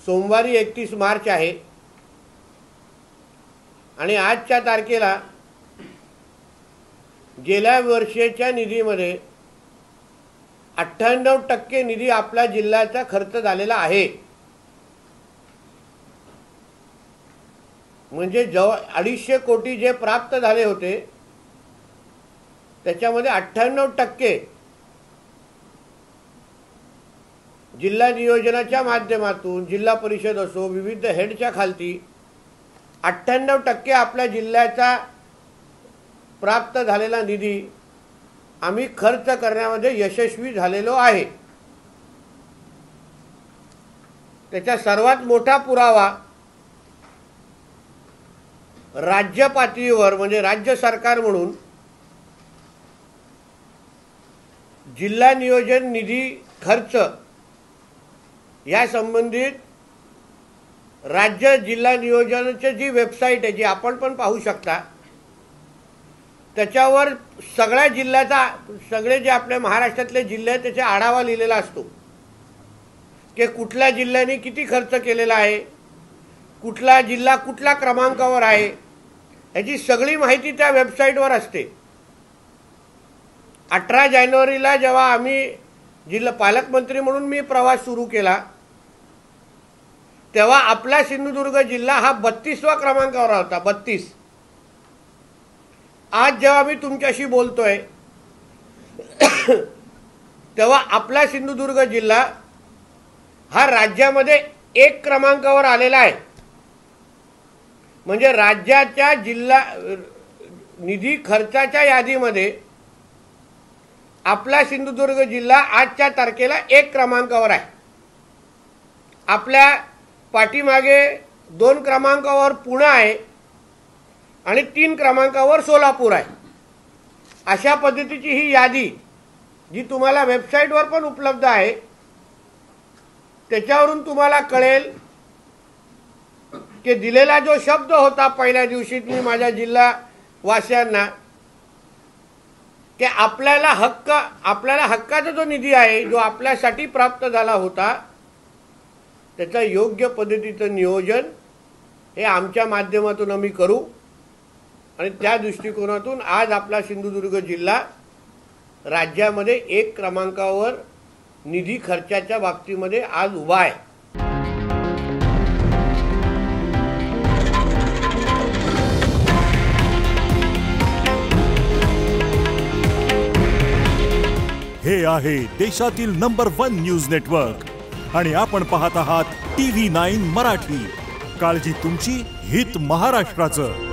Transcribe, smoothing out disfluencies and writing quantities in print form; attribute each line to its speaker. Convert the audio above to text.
Speaker 1: सोमवारी 31 मार्च आहे आणि आजच्या तारखेला गेल्या वर्षाच्या निधीमध्ये 98% निधी आपल्या जिल्ह्याचा खर्च झालेला आहे। म्हणजे 250 कोटी जे प्राप्त झाले होते त्याच्यामध्ये 98% जिल्हा नियोजनाच्या माध्यमातून जिल्हा परिषद असो विविध हेडच्या खालती 98% आपल्या जिल्ह्याचा प्राप्त झालेला निधी आम्ही खर्च करण्यामध्ये यशस्वी झालेलो आहे। त्याचा सर्वात मोठा पुरावा राज्य पातळीवर म्हणजे राज्य सरकार म्हणून जिल्हा नियोजन निधी खर्च या संबंधित राज्य जिल्हा नियोजनाची जी वेबसाईट आहे जी आपण पण पाहू शकता त्याच्यावर सगळ्या जिल्ह्याचा सगळे जे आपले महाराष्ट्रातले जिल्हे आहेत त्याचा आढावा लिहिलेला असतो की कुठल्या जिल्ह्याने किती खर्च केलेला आहे, कुठला जिल्हा कुठल्या क्रमांकावर आहे याची सगळी माहिती त्या वेबसाईटवर असते। 18 जानेवारीला जेव्हा आम्ही जिल्हा पालकमंत्री म्हणून मी प्रवास सुरू केला तेव्हा आपला सिंधुदुर्ग जिल्हा हा 32व्या क्रमांकावर होता। 32। आज जेव्हा मी तुमच्याशी बोलतोय तेव्हा आपला सिंधुदुर्ग जिल्हा हा राज्यामध्ये 1 क्रमांकावर आलेला आहे। म्हणजे राज्याच्या जिल्हा निधी खर्चाच्या यादीमध्ये आपला सिंधुदुर्ग जिल्हा आजच्या तारखेला 1 क्रमांकावर आहे। आपल्या पाठीमागे 2 क्रमांकावर पुणे आहे आणि 3 क्रमांकावर सोलापूर आहे। अशा पद्धतीची ही यादी जी तुम्हाला वेबसाईटवर पण उपलब्ध आहे त्याच्यावरून तुम्हाला कळेल की दिलेला जो शब्द होता पहिल्या दिवशी मी माझ्या जिल्हा वासियांना की आपल्याला हक्काचा जो निधी आहे जो आपल्यासाठी प्राप्त झाला होता त्याचा योग्य पद्धतीचं नियोजन हे आमच्या माध्यमातून आम्ही करू आणि त्या दृष्टिकोनातून आज आपला सिंधुदुर्ग जिल्हा राज्यामध्ये 1 क्रमांकावर निधी खर्चाच्या बाबतीमध्ये आज उभा आहे।
Speaker 2: हे आहे देशातील नंबर 1 न्यूज नेटवर्क आणि आपण पाहत आहात TV9 मराठी। काळजी तुमची, हित महाराष्ट्राचं।